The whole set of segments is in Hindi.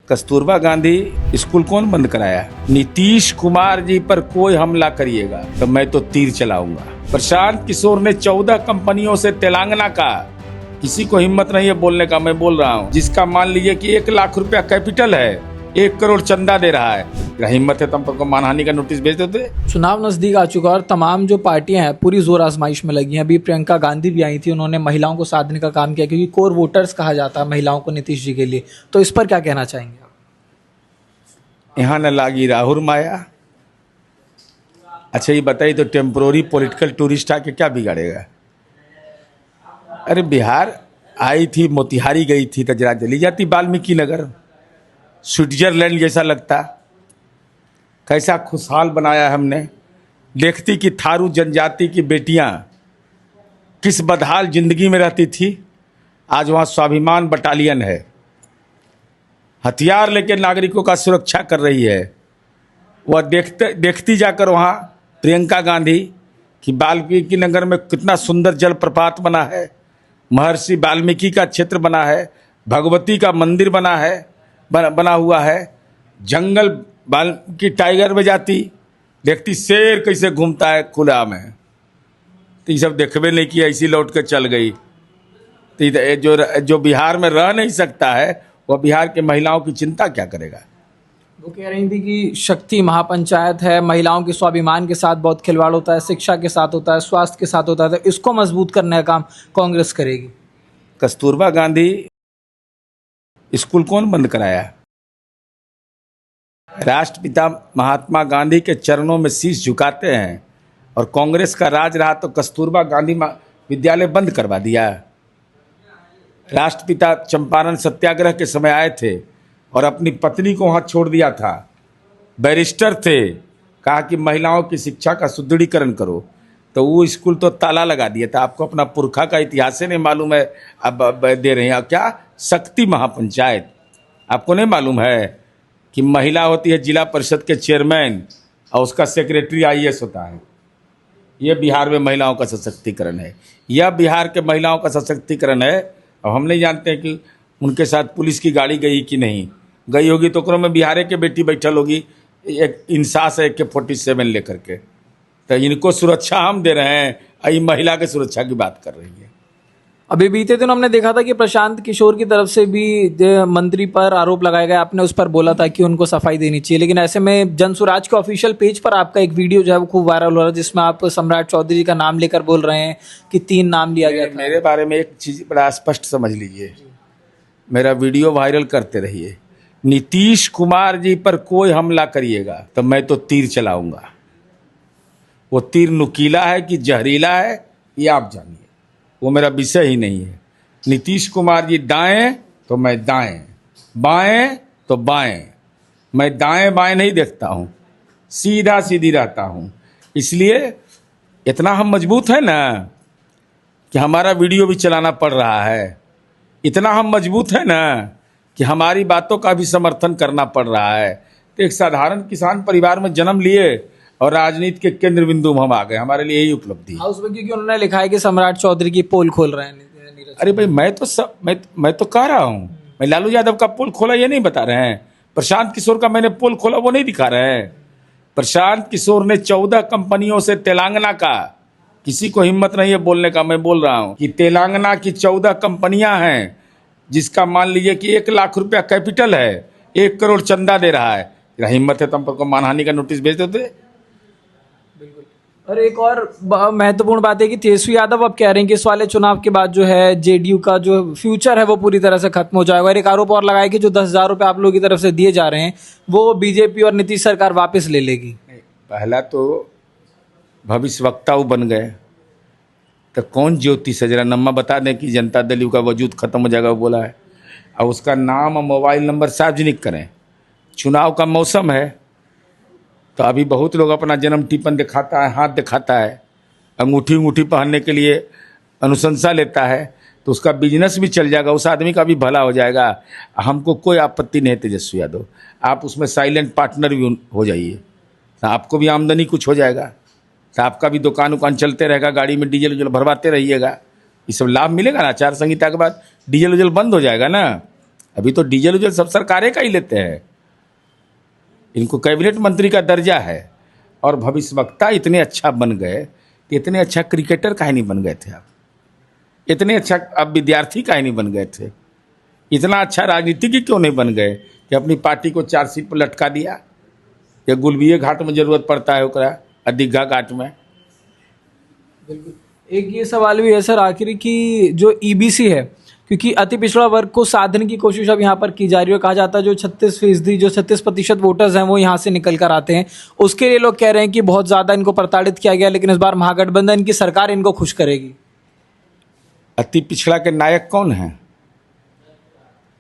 कस्तूरबा गांधी स्कूल कौन बंद कराया? नीतीश कुमार जी पर कोई हमला करिएगा तो मैं तो तीर चलाऊंगा। प्रशांत किशोर ने 14 कंपनियों से तेलंगाना का, किसी को हिम्मत नहीं है बोलने का, मैं बोल रहा हूँ, जिसका मान लीजिए कि 1 लाख रुपया कैपिटल है, 1 करोड़ चंदा दे रहा है। हिम्मत है तुम पर को मानहानि का नोटिस भेज देते। चुनाव नजदीक आ चुका और तमाम जो पार्टियां हैं पूरी जोर आजमाइश में लगी हैं। अभी प्रियंका गांधी भी आई थी, उन्होंने महिलाओं को साधने का काम किया, क्योंकि कोर वोटर्स कहा जाता है महिलाओं को नीतीश जी के लिए। तो इस पर क्या कहना चाहेंगे आप? यहाँ न लागी राहुल माया। अच्छा ये बताइए तो टेम्पोररी पॉलिटिकल टूरिस्ट आके क्या बिगाड़ेगा? अरे बिहार आई थी, मोतिहारी गई थी तो जरा चली जाती वाल्मीकि नगर, स्विट्जरलैंड जैसा लगता। कैसा खुशहाल बनाया हमने। देखती कि थारू जनजाति की बेटियां किस बदहाल जिंदगी में रहती थी, आज वहाँ स्वाभिमान बटालियन है, हथियार लेकर नागरिकों का सुरक्षा कर रही है। वह देखती जाकर वहाँ प्रियंका गांधी कि वाल्मीकि नगर में कितना सुंदर जलप्रपात बना है, महर्षि वाल्मीकि का क्षेत्र बना है, भगवती का मंदिर बना है, बना हुआ है। जंगल वाल्मीकि टाइगर में जाती, देखती शेर कैसे घूमता है खुला में, तो ये सब देखबे नहीं किया, इसी लौट कर चल गई। तो जो बिहार में रह नहीं सकता है वह बिहार के महिलाओं की चिंता क्या करेगा? वो कह रही थी कि शक्ति महापंचायत है, महिलाओं के स्वाभिमान के साथ बहुत खिलवाड़ होता है, शिक्षा के साथ होता है, स्वास्थ्य के साथ होता है, तो इसको मजबूत करने का काम कांग्रेस करेगी। कस्तूरबा गांधी स्कूल कौन बंद कराया? राष्ट्रपिता महात्मा गांधी के चरणों में शीश झुकाते हैं और कांग्रेस का राज रहा तो कस्तूरबा गांधी विद्यालय बंद करवा दिया। राष्ट्रपिता चंपारण सत्याग्रह के समय आए थे और अपनी पत्नी को वहाँ छोड़ दिया था। बैरिस्टर थे, कहा कि महिलाओं की शिक्षा का सुदृढ़ीकरण करो, तो वो स्कूल तो ताला लगा दिया था। आपको अपना पुरखा का इतिहास नहीं मालूम है, अब दे रहे हैं क्या? शक्ति महापंचायत आपको नहीं मालूम है कि महिला होती है जिला परिषद के चेयरमैन और उसका सेक्रेटरी IAS होता है। यह बिहार में महिलाओं का सशक्तिकरण है, यह बिहार के महिलाओं का सशक्तिकरण है। और हम नहीं जानते हैं कि उनके साथ पुलिस की गाड़ी गई कि नहीं गई होगी, तो में बिहार के बेटी बैठल होगी, एक इंसास है AK-47 लेकर के। तो इनको सुरक्षा हम दे रहे हैं, ये महिला की सुरक्षा की बात कर रही है। अभी बीते दिन हमने देखा था कि प्रशांत किशोर की तरफ से भी मंत्री पर आरोप लगाया गया, आपने उस पर बोला था कि उनको सफाई देनी चाहिए, लेकिन ऐसे में जनसुराज के ऑफिशियल पेज पर आपका एक वीडियो जो है वो खूब वायरल हो रहा है, जिसमें आप सम्राट चौधरी जी का नाम लेकर बोल रहे हैं कि 3 नाम लिया गया था। मेरे बारे में एक चीज़ बड़ा स्पष्ट समझ लीजिए, मेरा वीडियो वायरल करते रहिए। नीतीश कुमार जी पर कोई हमला करिएगा तो मैं तो तीर चलाऊंगा। वो तीर नुकीला है कि जहरीला है ये आप जानिए, वो मेरा विषय ही नहीं है। नीतीश कुमार जी दाएं तो मैं दाएं, बाएं तो बाएं, मैं दाएं बाएं नहीं देखता हूँ, सीधा सीधी रहता हूँ। इसलिए इतना हम मजबूत है ना कि हमारा वीडियो भी चलाना पड़ रहा है, इतना हम मजबूत है ना कि हमारी बातों का भी समर्थन करना पड़ रहा है। तो एक साधारण किसान परिवार में जन्म लिए और राजनीति के केंद्र बिंदु में हम आ गए, हमारे लिए यही उपलब्धि है। हाउस में क्योंकि उन्होंने लिखा है कि सम्राट चौधरी की पोल खोल रहे हैं। अरे भाई मैं तो कह रहा हूँ, मैं लालू यादव का पोल खोला ये नहीं बता रहे हैं, प्रशांत किशोर का मैंने पोल खोला वो नहीं दिखा रहे हैं। प्रशांत किशोर ने 14 कंपनियों से तेलंगाना का, किसी को हिम्मत नहीं है बोलने का, मैं बोल रहा हूँ कि तेलंगाना की 14 कंपनियां हैं, जिसका मान लीजिए कि 1 लाख रुपया कैपिटल है, 1 करोड़ चंदा दे रहा है। हिम्मत है तुम पर को मानहानि का नोटिस भेज देते। बिल्कुल। और एक और महत्वपूर्ण बात है कि तेजस्वी यादव अब कह रहे हैं कि इस वाले चुनाव के बाद जो है जेडीयू का जो फ्यूचर है वो पूरी तरह से खत्म हो जाएगा। और एक आरोप और लगाया कि जो 10,000 रुपये आप लोगों की तरफ से दिए जा रहे हैं वो बीजेपी और नीतीश सरकार वापस ले लेगी। पहला तो भविष्यवक्ता वो बन गए, तो कौन ज्योतिष है जरा नम्मा बता दें कि जनता दल का वजूद खत्म हो जाएगा, वो बोला है। और उसका नाम और मोबाइल नंबर सार्वजनिक करें। चुनाव का मौसम है तो अभी बहुत लोग अपना जन्म टिपन दिखाता है, हाथ दिखाता है, अंगूठी पहनने के लिए अनुशंसा लेता है, तो उसका बिजनेस भी चल जाएगा, उस आदमी का भी भला हो जाएगा। हमको कोई आपत्ति नहीं है तेजस्वी यादव, आप उसमें साइलेंट पार्टनर भी हो जाइए, तो आपको भी आमदनी कुछ हो जाएगा, तो आपका भी दुकान चलते रहेगा, गाड़ी में डीजल भरवाते रहिएगा, ये सब लाभ मिलेगा ना। आचार संहिता के बाद डीजल बंद हो जाएगा ना, अभी तो डीजल उजल सब सरकारें का ही लेते हैं। इनको कैबिनेट मंत्री का दर्जा है और भविष्यवक्ता इतने अच्छा बन गए कि इतने अच्छा क्रिकेटर काहे नहीं बन गए थे आप? इतने अच्छा अब विद्यार्थी काहे नहीं बन गए थे? इतना अच्छा राजनीतिज्ञ क्यों नहीं बन गए कि अपनी पार्टी को 4 सीट पर लटका दिया? या गुलबिये घाट में जरूरत पड़ता है ओकरा, दीघा घाट में? एक ये सवाल भी है सर आखिरी कि जो ईबीसी है, क्योंकि अति पिछड़ा वर्ग को साधने की कोशिश अब यहाँ पर की जा रही है। कहा जाता है जो 36% वोटर्स हैं वो यहाँ से निकल कर आते हैं, उसके लिए लोग कह रहे हैं कि बहुत ज़्यादा इनको प्रताड़ित किया गया, लेकिन इस बार महागठबंधन की सरकार इनको खुश करेगी। अति पिछड़ा के नायक कौन हैं?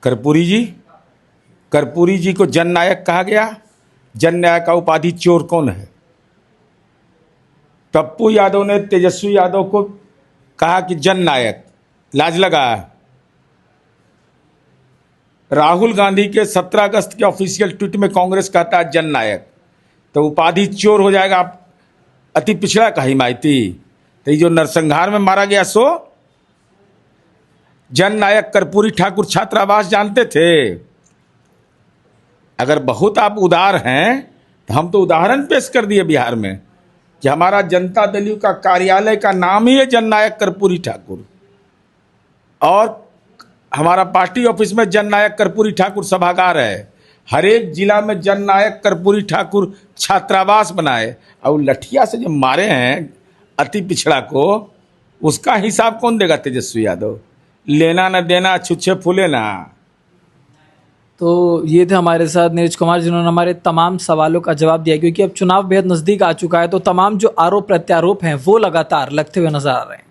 कर्पूरी जी। कर्पूरी जी को जननायक कहा गया। जननायक का उपाधि चोर कौन है? पप्पू यादव ने तेजस्वी यादव को कहा कि जननायक, लाज लगा। राहुल गांधी के 17 अगस्त के ऑफिशियल ट्वीट में कांग्रेस कहता है जननायक, तो उपाधि चोर हो जाएगा। आप अति पिछड़ा का हिमायती, तो ये जो नरसंहार में मारा गया सो जननायक कर्पूरी ठाकुर छात्रावास जानते थे। अगर बहुत आप उदार हैं तो हम तो उदाहरण पेश कर दिए बिहार में कि हमारा जनता दल का कार्यालय का नाम ही है जननायक कर्पूरी ठाकुर, और हमारा पार्टी ऑफिस में जननायक कर्पूरी ठाकुर सभागार है। हर एक जिला में जननायक कर्पूरी ठाकुर छात्रावास बनाए, और लठिया से जो मारे हैं अति पिछड़ा को, उसका हिसाब कौन देगा? तेजस्वी यादव। लेना न देना, छुच्छे फूले ना। तो ये थे हमारे साथ नीरज कुमार, जिन्होंने हमारे तमाम सवालों का जवाब दिया, क्योंकि अब चुनाव बेहद नज़दीक आ चुका है, तो तमाम जो आरोप प्रत्यारोप हैं वो लगातार लगते हुए नजर आ रहे हैं।